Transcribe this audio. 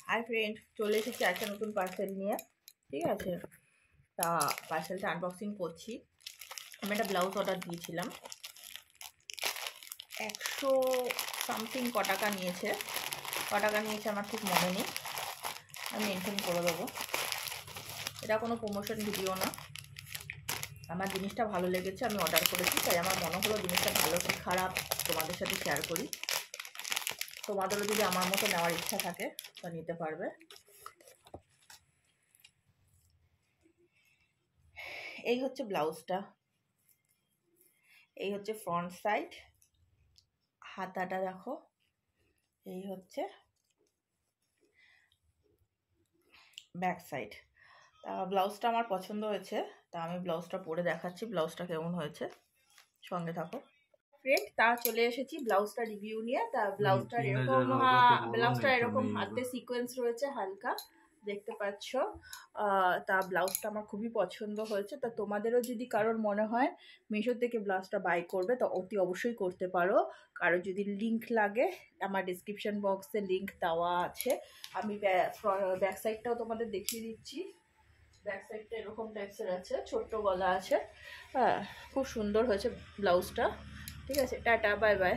Hi friend, চলে এসেছি একটা নতুন পার্সেল নিয়ে। ঠিক আছে, তা পার্সেলটা আনবক্সিং করছি। আমি একটা ব্লাউজ অর্ডার দিয়েছিলাম, 100 সামথিং ক টাকা নিয়েছে আমার ঠিক মনে নেই, আমি মেনশন করে দেবো। এটা কোনো প্রমোশন ভিডিও না, আমার জিনিসটা ভালো লেগেছে, আমি অর্ডার করেছি, তাই আমার মনে হলো জিনিসটা ভালো কি খারাপ তোমাদের সাথে শেয়ার করি। তোমাদেরও যদি আমার মতো নেওয়ার ইচ্ছা থাকে তো নিতে পারবে। এই হচ্ছে ব্লাউজটা, এই হচ্ছে ফ্রন্ট সাইড, হাতাটা দেখো, এই হচ্ছে ব্যাক সাইড। তা ব্লাউজটা আমার পছন্দ হয়েছে, তা আমি ব্লাউজটা পরে দেখাচ্ছি ব্লাউজটা কেমন হয়েছে, সঙ্গে থাকো ফ্রেন্ড। তা চলে এসেছি ব্লাউজটা রিভিউ নিয়ে। তা ব্লাউজটা এরকম হাতে সিকোয়েন্স রয়েছে হালকা, দেখতে পাচ্ছ। তা ব্লাউজটা আমার খুবই পছন্দ হয়েছে। তা তোমাদেরও যদি কারোর মনে হয় মিশো থেকে ব্লাউজটা বাই করবে তো অতি অবশ্যই করতে পারো। কারো যদি লিঙ্ক লাগে আমার ডিসক্রিপশন বক্সে লিঙ্ক দেওয়া আছে। আমি ব্যাক সাইডটাও তোমাদের দেখিয়ে দিচ্ছি। ব্যাক সাইডটা এরকম টাইপসের আছে, ছোট্ট গলা আছে। হ্যাঁ, খুব সুন্দর হয়েছে ব্লাউজটা। ঠিক আছে, টাটা, বাই বাই।